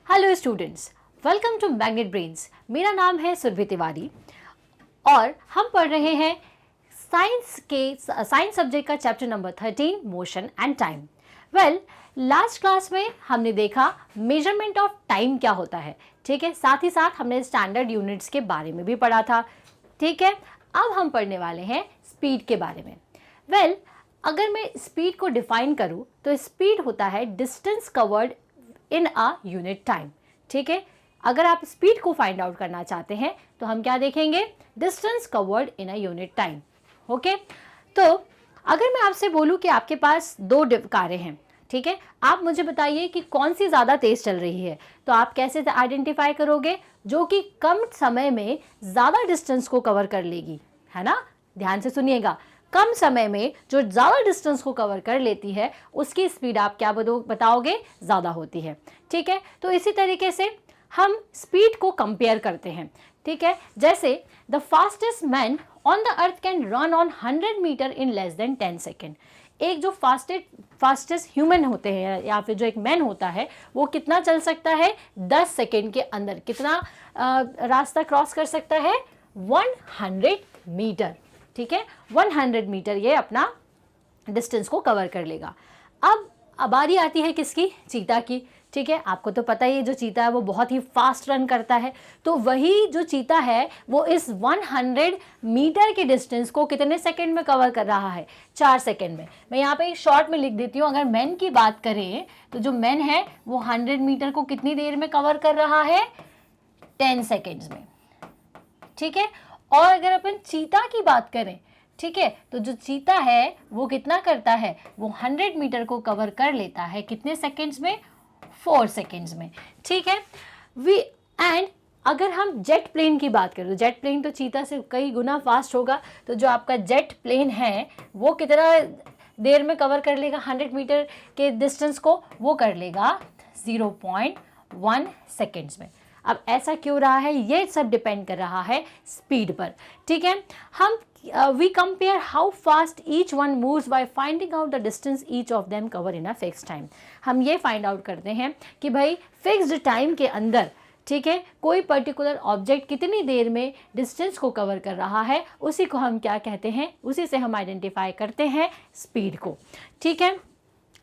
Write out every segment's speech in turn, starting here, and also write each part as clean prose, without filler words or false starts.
Hello students, welcome to Magnet Brains. मेरा नाम है सुरभि तिवारी और हम पढ़ रहे हैं साइंस सब्जेक्ट का chapter number 13 motion and time. Well, last class में हमने देखा मेजरमेंट ऑफ टाइम क्या होता है, ठीक है। साथ ही साथ हमने स्टैंडर्ड यूनिट्स के बारे में भी पढ़ा था, ठीक है। अब हम पढ़ने वाले हैं स्पीड के बारे में। वेल, अगर मैं स्पीड को डिफाइन करूं तो स्पीड होता है distance covered in a unit time, ठीक है। अगर आप स्पीड को फाइंड आउट करना चाहते हैं तो हम क्या देखेंगे, distance covered in a unit time, okay. तो अगर मैं आपसे बोलूं कि आपके पास दो कारें हैं, ठीक है, आप मुझे बताइए कि कौन सी ज़्यादा तेज चल रही है, तो आप कैसे आइडेंटिफाई करोगे? जो कि कम समय में ज़्यादा डिस्टेंस को कवर कर लेगी, है ना। ध्यान से सुनिएगा, कम समय में जो ज़्यादा डिस्टेंस को कवर कर लेती है उसकी स्पीड आप क्या बताओगे, ज़्यादा होती है, ठीक है। तो इसी तरीके से हम स्पीड को कंपेयर करते हैं, ठीक है। जैसे the fastest man on the earth can run on 100 metre in less than 10 second. एक जो फास्टेस्ट ह्यूमन होते हैं या फिर जो एक मैन होता है वो कितना चल सकता है, 10 सेकेंड के अंदर कितना रास्ता क्रॉस कर सकता है, 100 मीटर, ठीक है। 100 मीटर ये अपना डिस्टेंस को कवर कर लेगा। अब बारी आती है किसकी, चीता की, ठीक है। आपको तो पता ही है जो चीता है वो बहुत ही फास्ट रन करता है, तो वही जो चीता है वो इस 100 मीटर के डिस्टेंस को कितने सेकंड में कवर कर रहा है, 4 सेकंड में। मैं यहाँ पे शॉर्ट में लिख देती हूँ। अगर मैन की बात करें तो जो मैन है वो 100 मीटर को कितनी देर में कवर कर रहा है, 10 सेकेंड्स में, ठीक है। और अगर अपन चीता की बात करें, ठीक है, तो जो चीता है वो कितना करता है, वो 100 मीटर को कवर कर लेता है कितने सेकेंड्स में, 4 सेकेंड्स में, ठीक है। एंड अगर हम जेट प्लेन की बात करें तो जेट प्लेन तो चीता से कई गुना फास्ट होगा, तो जो आपका जेट प्लेन है वो कितना देर में कवर कर लेगा 100 मीटर के डिस्टेंस को, वो कर लेगा 0.1 सेकेंड्स में। अब ऐसा क्यों रहा है, ये सब डिपेंड कर रहा है स्पीड पर, ठीक है। हम we compare how fast each one moves by finding out the distance each of them cover in a fixed time। हम ये फाइंड आउट करते हैं कि भाई फिक्स्ड टाइम के अंदर, ठीक है, कोई पर्टिकुलर ऑब्जेक्ट कितनी देर में डिस्टेंस को कवर कर रहा है, उसी को हम क्या कहते हैं, उसी से हम आइडेंटिफाई करते हैं स्पीड को, ठीक है।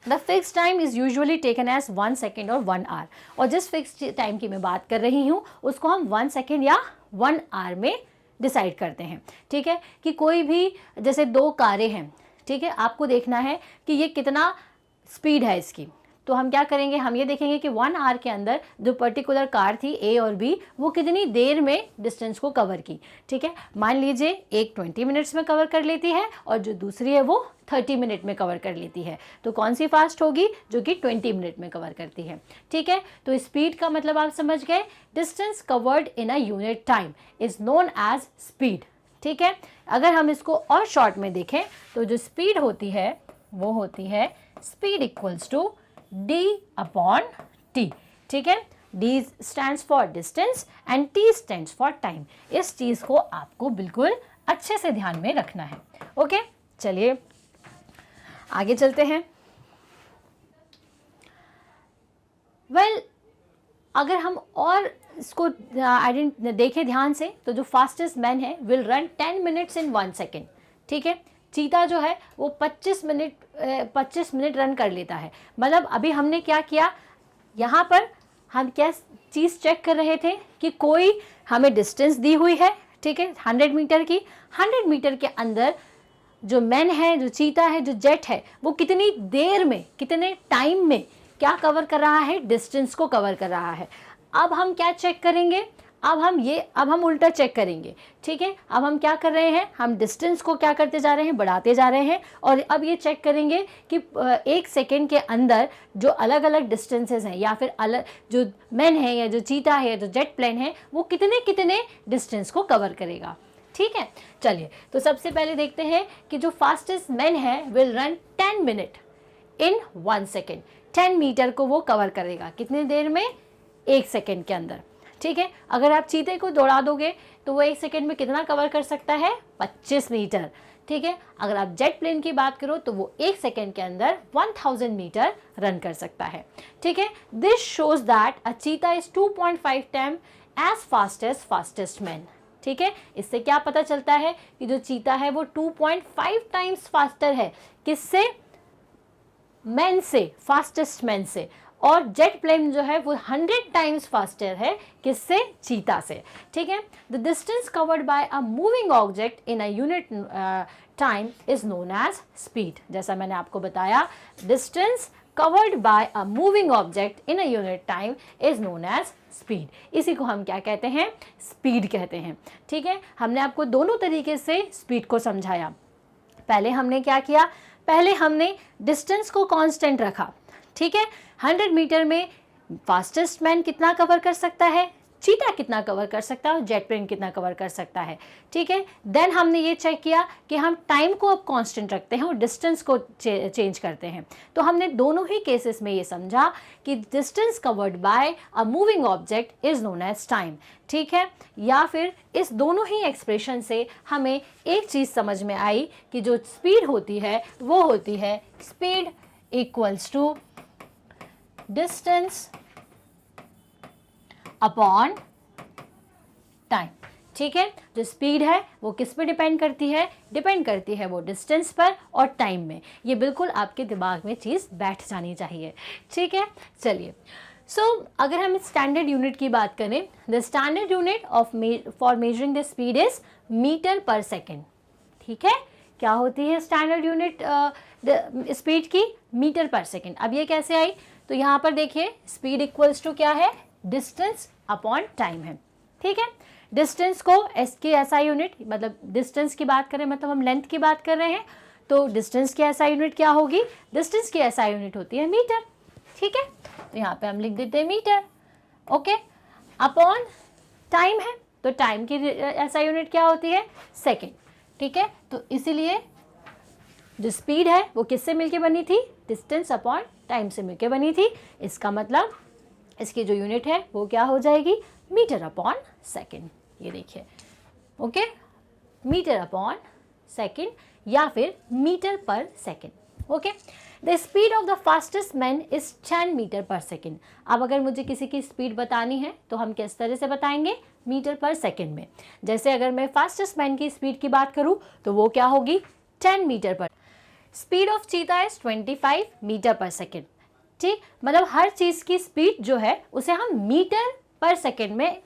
The fix time is usually taken as 1 second और 1 आवर, और जिस फिक्स टाइम की मैं बात कर रही हूँ उसको हम 1 सेकेंड या 1 आवर में डिसाइड करते हैं, ठीक है। कि कोई भी जैसे दो कारें हैं, ठीक है, आपको देखना है कि ये कितना स्पीड है इसकी, तो हम क्या करेंगे, हम ये देखेंगे कि 1 आवर के अंदर जो पर्टिकुलर कार थी ए और बी वो कितनी देर में डिस्टेंस को कवर की, ठीक है। मान लीजिए एक 20 मिनट्स में कवर कर लेती है और जो दूसरी है वो 30 मिनट में कवर कर लेती है, तो कौन सी फास्ट होगी, जो कि 20 मिनट में कवर करती है, ठीक है। तो स्पीड का मतलब आप समझ गए, distance covered in a unit time is known as speed, ठीक है। अगर हम इसको और शॉर्ट में देखें तो जो स्पीड होती है वो होती है speed equals to d upon t, ठीक है। d stands for distance and t stands for time। इस चीज को आपको बिल्कुल अच्छे से ध्यान में रखना है, ओके। चलिए आगे चलते हैं। वेल, अगर हम और इसको देखें ध्यान से तो जो फास्टेस्ट मैन है will run 10 minutes in 1 second, ठीक है। चीता जो है वो 25 मिनट रन कर लेता है। मतलब अभी हमने क्या किया, यहाँ पर हम क्या चीज़ चेक कर रहे थे कि कोई हमें डिस्टेंस दी हुई है, ठीक है, 100 मीटर की। 100 मीटर के अंदर जो मैन है, जो चीता है, जो जेट है, वो कितनी देर में, कितने टाइम में क्या कवर कर रहा है, डिस्टेंस को कवर कर रहा है। अब हम क्या चेक करेंगे, अब हम उल्टा चेक करेंगे, ठीक है। अब हम क्या कर रहे हैं, हम डिस्टेंस को क्या करते जा रहे हैं, बढ़ाते जा रहे हैं, और अब ये चेक करेंगे कि 1 सेकेंड के अंदर जो अलग अलग डिस्टेंसेस हैं या फिर अलग जो मैन है या जो चीता है या जो जेट प्लेन है वो कितने कितने डिस्टेंस को कवर करेगा, ठीक है। चलिए, तो सबसे पहले देखते हैं कि जो फास्टेस्ट मैन है will run 10 minute in 1 second. 10 metre को वो कवर करेगा कितनी देर में, 1 सेकेंड के अंदर, ठीक है। अगर आप चीते को दौड़ा दोगे तो वो 1 सेकेंड में कितना कवर कर सकता है, 25 मीटर, ठीक है। अगर आप जेट प्लेन की बात करो तो वो 1 सेकेंड के अंदर 1000 मीटर रन कर सकता है, ठीक है। This shows that a cheetah is 2.5 time as fast as fastest man, ठीक है। इससे क्या पता चलता है कि जो चीता है वो 2.5 टाइम्स फास्टर है, किससे? मैन से, फास्टेस्ट मैन से। और जेट प्लेन जो है वो 100 टाइम्स फास्टर है, किससे? चीता से, ठीक है। The distance covered by a moving object in a unit time is known as speed. जैसा मैंने आपको बताया, distance covered by a moving object in a unit time is known as speed. इसी को हम क्या कहते हैं? स्पीड कहते हैं, ठीक है। हमने आपको दोनों तरीके से स्पीड को समझाया। पहले हमने क्या किया? पहले हमने डिस्टेंस को कांस्टेंट रखा, ठीक है। 100 मीटर में फास्टेस्ट मैन कितना कवर कर सकता है, चीता कितना कवर कर सकता है और जेट प्लेन कितना कवर कर सकता है, ठीक है। देन हमने ये चेक किया कि हम टाइम को अब कांस्टेंट रखते हैं और डिस्टेंस को चेंज करते हैं। तो हमने दोनों ही केसेस में ये समझा कि distance covered by a moving object is known as time, ठीक है। या फिर इस दोनों ही एक्सप्रेशन से हमें एक चीज़ समझ में आई कि जो स्पीड होती है वो होती है speed equals to distance upon time, ठीक है। जो स्पीड है वो किस पे डिपेंड करती है? डिपेंड करती है वो डिस्टेंस पर और टाइम में। ये बिल्कुल आपके दिमाग में चीज़ बैठ जानी चाहिए, ठीक है। चलिए, अगर हम स्टैंडर्ड यूनिट की बात करें, the standard unit for measuring the speed is metre per second, ठीक है। क्या होती है स्टैंडर्ड यूनिट स्पीड की? Metre per second. अब ये कैसे आई? तो यहाँ पर देखिए, स्पीड इक्वल्स टू क्या है? डिस्टेंस अपॉन टाइम है, ठीक है। डिस्टेंस को एस की एसआई यूनिट, मतलब डिस्टेंस की बात करें मतलब हम लेंथ की बात कर रहे हैं, तो डिस्टेंस की एसआई यूनिट क्या होगी? डिस्टेंस की एसआई यूनिट होती है मीटर, ठीक है। तो यहाँ पे हम लिख देते हैं मीटर, ओके। अपॉन टाइम है, तो टाइम की एसआई यूनिट क्या होती है? सेकेंड, ठीक है। तो इसीलिए जो स्पीड है वो किससे मिलके बनी थी? डिस्टेंस अपॉन टाइम से मिलके बनी थी। इसका मतलब इसकी जो यूनिट है वो क्या हो जाएगी? Metre upon second. ये देखिए, ओके, मीटर अपॉन सेकेंड या फिर metre per second, okay. The speed of the fastest man is 10 metre per second. अब अगर मुझे किसी की स्पीड बतानी है तो हम किस तरह से बताएंगे? मीटर पर सेकेंड में। जैसे अगर मैं फास्टेस्ट मैन की स्पीड की बात करूं तो वो क्या होगी? 10 मीटर पर। Speed of cheetah is 25 metre per second, ठीक। मतलब हर चीज़ की स्पीड जो है उसे हम मीटर पर सेकेंड में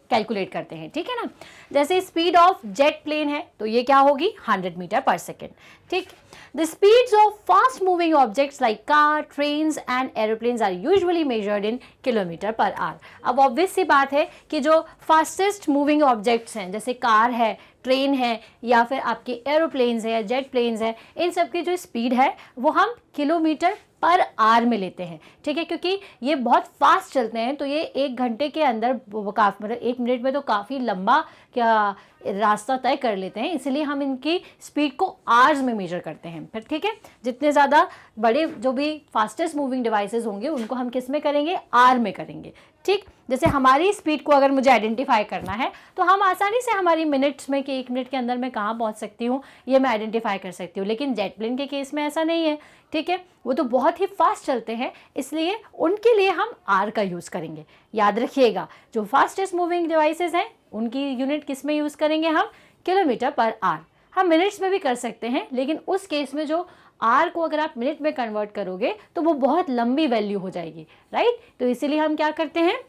कैलकुलेट करते हैं, ठीक है ना। जैसे स्पीड ऑफ जेट प्लेन है तो ये क्या होगी? 100 मीटर पर सेकेंड, ठीक। The speeds of fast moving objects like car, trains and aeroplanes are usually measured in kilometre per hour. अब ऑब्वियस सी बात है कि जो फास्टेस्ट मूविंग ऑब्जेक्ट्स हैं, जैसे कार है, ट्रेन है या फिर आपके एरोप्लेन्स है या जेट प्लेन्स है, इन सब की जो स्पीड है वो हम किलोमीटर पर आवर में लेते हैं, ठीक है। क्योंकि ये बहुत फास्ट चलते हैं तो ये 1 घंटे के अंदर काफ़ी, मतलब 1 मिनट में तो काफ़ी लंबा क्या रास्ता तय कर लेते हैं, इसलिए हम इनकी स्पीड को आवर्स में मेजर करते हैं फिर, ठीक है। जितने ज़्यादा बड़े जो भी फास्टेस्ट मूविंग डिवाइसेस होंगे उनको हम किस में करेंगे? आवर में करेंगे, ठीक। जैसे हमारी स्पीड को अगर मुझे आइडेंटिफाई करना है तो हम आसानी से हमारी मिनट्स में कि 1 मिनट के अंदर मैं कहाँ पहुँच सकती हूँ ये मैं आइडेंटिफाई कर सकती हूँ, लेकिन जेट प्लेन के केस में ऐसा नहीं है, ठीक है। वो तो बहुत ही फास्ट चलते हैं, इसलिए उनके लिए हम आर का यूज़ करेंगे। याद रखिएगा, जो फास्टेस्ट मूविंग डिवाइसेस हैं उनकी यूनिट किस में यूज़ करेंगे? हम किलोमीटर पर आवर। हम मिनट्स में भी कर सकते हैं, लेकिन उस केस में जो आर को अगर आप मिनट में कन्वर्ट करोगे तो वो बहुत लंबी वैल्यू हो जाएगी, राइट। तो इसीलिए हम क्या करते हैं?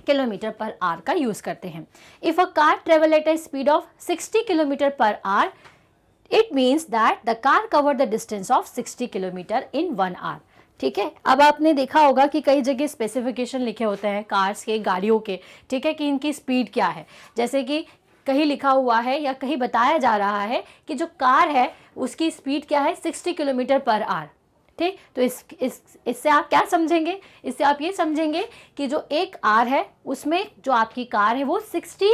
किलोमीटर पर आवर का यूज़ करते हैं। If a car travel at a speed of 60 kilometre per hour, it means that the car cover the distance of 60 kilometre in 1 hour, ठीक है। अब आपने देखा होगा कि कई जगह स्पेसिफिकेशन लिखे होते हैं कार्स के, गाड़ियों के, ठीक है, कि इनकी स्पीड क्या है। जैसे कि कहीं लिखा हुआ है या कहीं बताया जा रहा है कि जो कार है उसकी स्पीड क्या है? 60 किलोमीटर पर आवर, ठीक। तो इससे आप क्या समझेंगे? इससे आप ये समझेंगे कि जो एक आर है उसमें जो आपकी कार है वो 60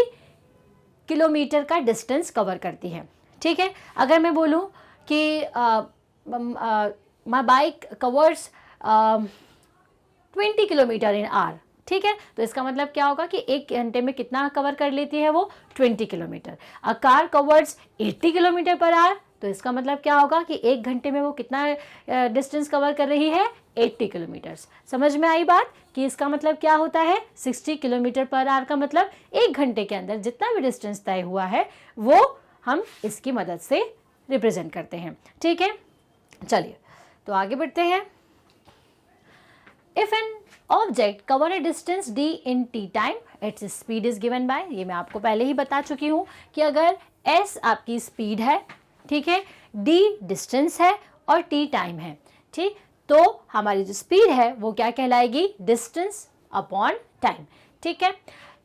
किलोमीटर का डिस्टेंस कवर करती है, ठीक है। अगर मैं बोलूँ कि my bike covers 20 kilometre in hour, ठीक है, तो इसका मतलब क्या होगा कि 1 घंटे में कितना कवर कर लेती है वो? 20 kilometre. A car covers 80 kilometre per our, तो इसका मतलब क्या होगा कि 1 घंटे में वो कितना डिस्टेंस कवर कर रही है, 80 किलोमीटर्स। समझ में आई बात कि इसका मतलब क्या होता है, 60 किलोमीटर पर आवर का मतलब 1 घंटे के अंदर जितना भी डिस्टेंस तय हुआ है वो हम इसकी मदद से रिप्रेजेंट करते हैं। ठीक है, चलिए तो आगे बढ़ते हैं। If an object cover A distance d in t time, its speed is given bye, ये मैं आपको पहले ही बता चुकी हूँ कि अगर s आपकी स्पीड है, ठीक है, d डिस्टेंस है और t टाइम है, ठीक, तो हमारी जो स्पीड है वो क्या कहलाएगी, डिस्टेंस अपॉन टाइम। ठीक है,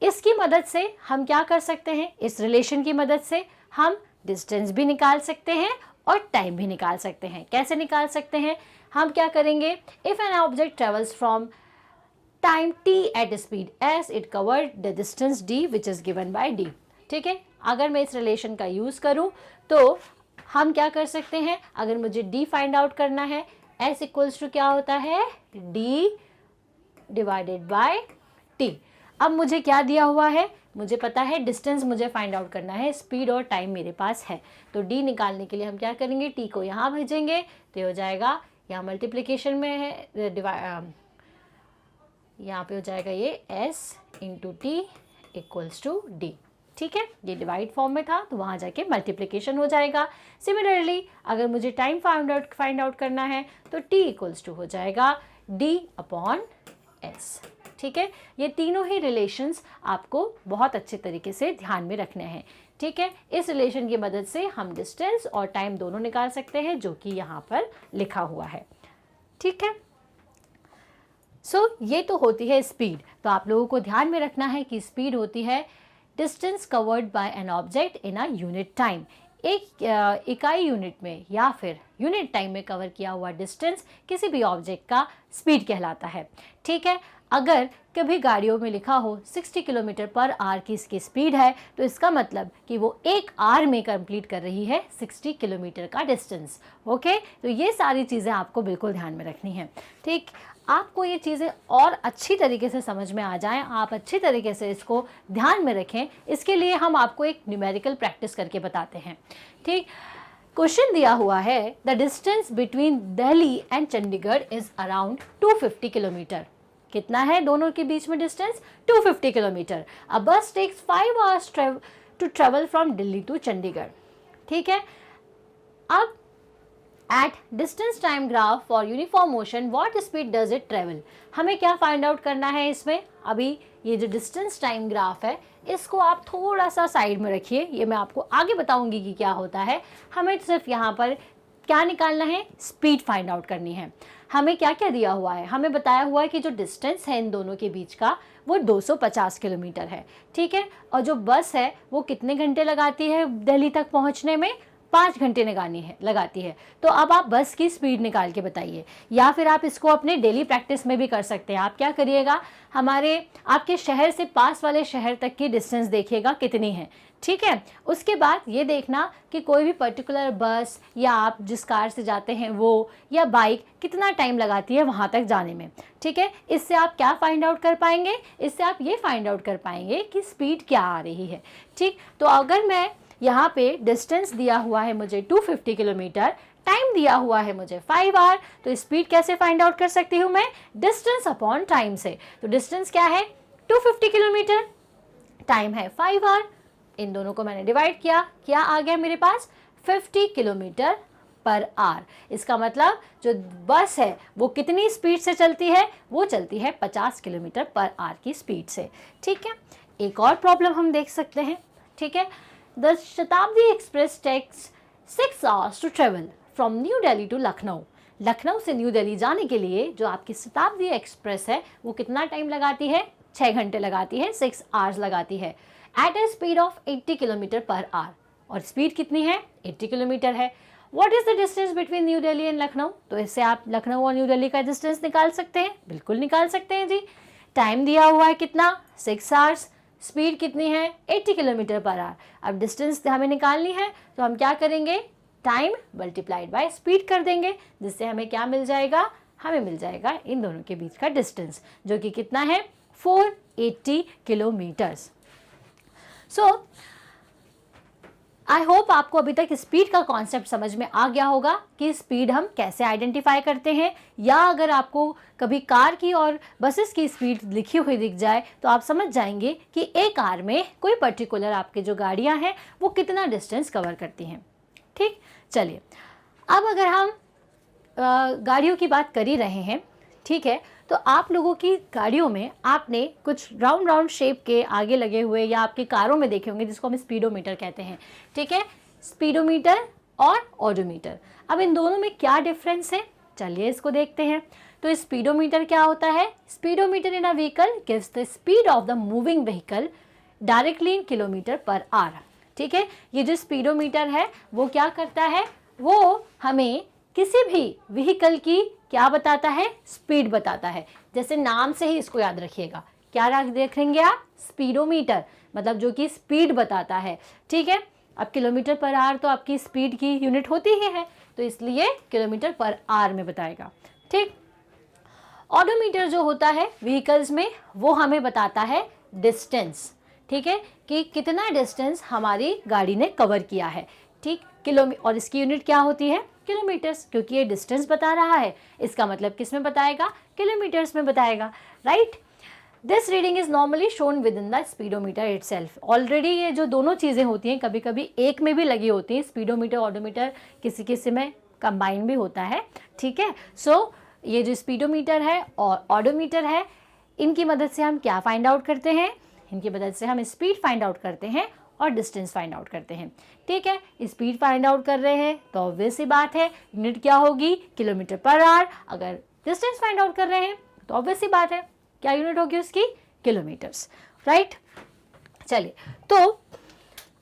इसकी मदद से हम क्या कर सकते हैं, इस रिलेशन की मदद से हम डिस्टेंस भी निकाल सकते हैं और टाइम भी निकाल सकते हैं। कैसे निकाल सकते हैं, हम क्या करेंगे, if an object travels from time t at speed s it covered the distance d which is given by d। ठीक है, अगर मैं इस रिलेशन का यूज करूं तो हम क्या कर सकते हैं, अगर मुझे d फाइंड आउट करना है, s इक्वल्स टू क्या होता है, d डिवाइडेड बाय t। अब मुझे क्या दिया हुआ है, मुझे पता है डिस्टेंस मुझे फाइंड आउट करना है, स्पीड और टाइम मेरे पास है, तो d निकालने के लिए हम क्या करेंगे, t को यहाँ भेजेंगे तो ये हो जाएगा, यहाँ मल्टीप्लिकेशन में है, यहाँ पे हो जाएगा ये s into T equals to D. ठीक है, ये डिवाइड फॉर्म में था तो वहाँ जाके मल्टीप्लिकेशन हो जाएगा। सिमिलरली अगर मुझे टाइम फाइंड आउट करना है तो t इक्वल्स टू हो जाएगा d अपॉन s। ठीक है, ये तीनों ही रिलेशंस आपको बहुत अच्छे तरीके से ध्यान में रखने हैं। ठीक है, इस रिलेशन की मदद से हम डिस्टेंस और टाइम दोनों निकाल सकते हैं जो कि यहाँ पर लिखा हुआ है। ठीक है, ये तो होती है स्पीड। तो आप लोगों को ध्यान में रखना है कि स्पीड होती है distance covered bye an object in a unit time, एक इकाई यूनिट में या फिर यूनिट टाइम में कवर किया हुआ डिस्टेंस किसी भी ऑब्जेक्ट का स्पीड कहलाता है। ठीक है, अगर कभी गाड़ियों में लिखा हो 60 किलोमीटर पर आवर की इसकी स्पीड है तो इसका मतलब कि वो 1 आवर में कंप्लीट कर रही है 60 किलोमीटर का डिस्टेंस। ओके, तो ये सारी चीज़ें आपको बिल्कुल ध्यान में रखनी है। ठीक, आपको ये चीज़ें और अच्छी तरीके से समझ में आ जाएं, आप अच्छी तरीके से इसको ध्यान में रखें, इसके लिए हम आपको एक न्यूमेरिकल प्रैक्टिस करके बताते हैं। ठीक, क्वेश्चन दिया हुआ है, the distance between Delhi and Chandigarh is around 250 kilometre. कितना है दोनों के बीच में distance, 250 kilometre. A bus takes 5 hours to travel from Delhi to Chandigarh. ठीक है, अब at distance time graph for uniform motion what speed does it travel. हमें क्या फाइंड आउट करना है इसमें, अभी ये जो डिस्टेंस टाइम ग्राफ है इसको आप थोड़ा सा साइड में रखिए, ये मैं आपको आगे बताऊंगी कि क्या होता है। हमें सिर्फ यहाँ पर क्या निकालना है, स्पीड फाइंड आउट करनी है। हमें क्या क्या दिया हुआ है, हमें बताया हुआ है कि जो डिस्टेंस है इन दोनों के बीच का वो 250 किलोमीटर है। ठीक है, और जो बस है वो कितने घंटे लगाती है दिल्ली तक पहुँचने में, 5 घंटे लगाती है। तो अब आप बस की स्पीड निकाल के बताइए, या फिर आप इसको अपने डेली प्रैक्टिस में भी कर सकते हैं। आप क्या करिएगा, आपके शहर से पास वाले शहर तक की डिस्टेंस देखिएगा कितनी है। ठीक है, उसके बाद ये देखना कि कोई भी पर्टिकुलर बस या आप जिस कार से जाते हैं वो या बाइक कितना टाइम लगाती है वहाँ तक जाने में। ठीक है, इससे आप क्या फाइंड आउट कर पाएंगे, इससे आप ये फाइंड आउट कर पाएंगे कि स्पीड क्या आ रही है। ठीक, तो अगर मैं यहाँ पे डिस्टेंस दिया हुआ है मुझे 250 किलोमीटर, टाइम दिया हुआ है मुझे 5 आवर, तो स्पीड कैसे फाइंड आउट कर सकती हूँ मैं, डिस्टेंस अपॉन टाइम से। तो डिस्टेंस क्या है, 250 किलोमीटर, टाइम है 5 आवर, इन दोनों को मैंने डिवाइड किया, क्या आ गया मेरे पास, 50 किलोमीटर पर आवर। इसका मतलब जो बस है वो कितनी स्पीड से चलती है, वो चलती है 50 किलोमीटर पर आवर की स्पीड से। ठीक है, एक और प्रॉब्लम हम देख सकते हैं। ठीक है, the Shatabdi Express takes 6 hours to travel from New Delhi to Lucknow. Lucknow से न्यू दिल्ली जाने के लिए जो आपकी शताब्दी एक्सप्रेस है वो कितना टाइम लगाती है, 6 घंटे लगाती है, 6 आवर्स लगाती है, at a speed of 80 kilometre per hour. और स्पीड कितनी है, 80 किलोमीटर है। What is the distance between New Delhi and Lucknow. तो इससे आप लखनऊ और न्यू दिल्ली का डिस्टेंस निकाल सकते हैं, बिल्कुल निकाल सकते हैं जी। टाइम दिया हुआ है कितना, 6 आवर्स, स्पीड कितनी है, 80 किलोमीटर पर आवर। अब डिस्टेंस हमें निकालनी है तो हम क्या करेंगे, टाइम मल्टीप्लाइड बाय स्पीड कर देंगे, जिससे हमें क्या मिल जाएगा, हमें मिल जाएगा इन दोनों के बीच का डिस्टेंस, जो कि कितना है, 480 किलोमीटर्स। सो आई होप आपको अभी तक स्पीड का कॉन्सेप्ट समझ में आ गया होगा कि स्पीड हम कैसे आइडेंटिफाई करते हैं, या अगर आपको कभी कार की और बसेस की स्पीड लिखी हुई दिख जाए तो आप समझ जाएंगे कि एक कार में कोई पर्टिकुलर आपके जो गाड़ियां हैं वो कितना डिस्टेंस कवर करती हैं। ठीक, चलिए अब अगर हम गाड़ियों की बात कर ही रहे हैं, ठीक है, तो आप लोगों की गाड़ियों में आपने कुछ राउंड राउंड शेप के आगे लगे हुए या आपकी कारों में देखे होंगे जिसको हम स्पीडोमीटर कहते हैं। ठीक है, स्पीडोमीटर और ओडोमीटर, अब इन दोनों में क्या डिफरेंस है, चलिए इसको देखते हैं। तो स्पीडोमीटर क्या होता है? Speedometer in a vehicle gives the speed of the moving vehicle directly in kilometre per our. ठीक है, ये जो स्पीडोमीटर है वो क्या करता है, वो हमें किसी भी व्हीकल की क्या बताता है, स्पीड बताता है। जैसे नाम से ही इसको याद रखिएगा, क्या देखेंगे आप, स्पीडोमीटर, मतलब जो कि स्पीड बताता है। ठीक है, अब किलोमीटर पर आवर तो आपकी स्पीड की यूनिट होती ही है, तो इसलिए किलोमीटर पर आवर में बताएगा। ठीक, ओडोमीटर जो होता है व्हीकल्स में वो हमें बताता है डिस्टेंस। ठीक है, कि कितना डिस्टेंस हमारी गाड़ी ने कवर किया है। ठीक, किलोमीटर, और इसकी यूनिट क्या होती है, किलोमीटर्स, क्योंकि ये डिस्टेंस बता रहा है, इसका मतलब किस में बताएगा, किलोमीटर्स में बताएगा। Right, this reading is normally shown with in the speedometer itself. Already ये जो दोनों चीज़ें होती हैं कभी कभी एक में भी लगी होती हैं, स्पीडोमीटर ओडोमीटर किसी किसी में कंबाइन भी होता है। ठीक है, सो ये जो स्पीडोमीटर है और ओडोमीटर है, इनकी मदद से हम क्या फाइंड आउट करते हैं, इनकी मदद से हम स्पीड फाइंड आउट करते हैं और डिस्टेंस फाइंड आउट करते हैं। ठीक है, स्पीड फाइंड आउट कर रहे हैं तो ऑब्वियस सी बात है यूनिट क्या होगी, किलोमीटर पर आवर। अगर डिस्टेंस फाइंड आउट कर रहे हैं तो ऑब्वियस सी बात है क्या यूनिट होगी उसकी, किलोमीटर्स। राइट, चलिए तो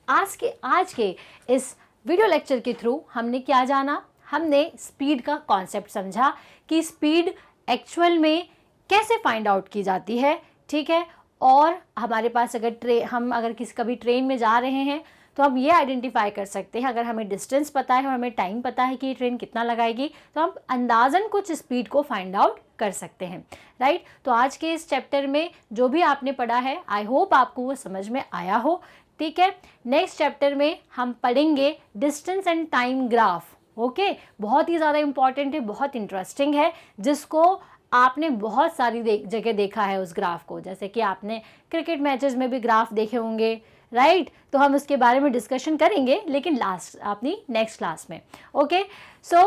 आज के इस वीडियो लेक्चर के थ्रू हमने क्या जाना, हमने स्पीड का कॉन्सेप्ट समझा कि स्पीड एक्चुअल में कैसे फाइंड आउट की जाती है। ठीक है, और हमारे पास अगर हम अगर कभी ट्रेन में जा रहे हैं तो हम ये आइडेंटिफाई कर सकते हैं, अगर हमें डिस्टेंस पता है और हमें टाइम पता है कि ये ट्रेन कितना लगाएगी तो हम अंदाज़न कुछ स्पीड को फाइंड आउट कर सकते हैं। राइट, तो आज के इस चैप्टर में जो भी आपने पढ़ा है आई होप आपको वो समझ में आया हो। ठीक है, नेक्स्ट चैप्टर में हम पढ़ेंगे distance and time graph. Okay, बहुत ही ज़्यादा इंपॉर्टेंट है, बहुत इंटरेस्टिंग है, जिसको आपने बहुत सारी जगह देखा है उस ग्राफ को, जैसे कि आपने क्रिकेट मैचेस में भी ग्राफ देखे होंगे। राइट, तो हम उसके बारे में डिस्कशन करेंगे लेकिन अपनी नेक्स्ट क्लास में। ओके, सो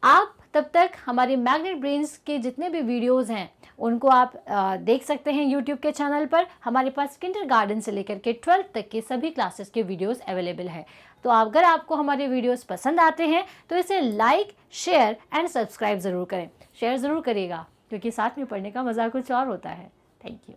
आप तब तक हमारे मैग्नेट ब्रेन्स के जितने भी वीडियोस हैं उनको आप देख सकते हैं यूट्यूब के चैनल पर। हमारे पास किंडरगार्टन से लेकर के 12th तक के सभी क्लासेस के वीडियोस अवेलेबल है। तो अगर आपको हमारे वीडियोस पसंद आते हैं तो इसे लाइक, शेयर एंड सब्सक्राइब ज़रूर करें। शेयर ज़रूर करिएगा क्योंकि साथ में पढ़ने का मज़ा कुछ और होता है। Thank you.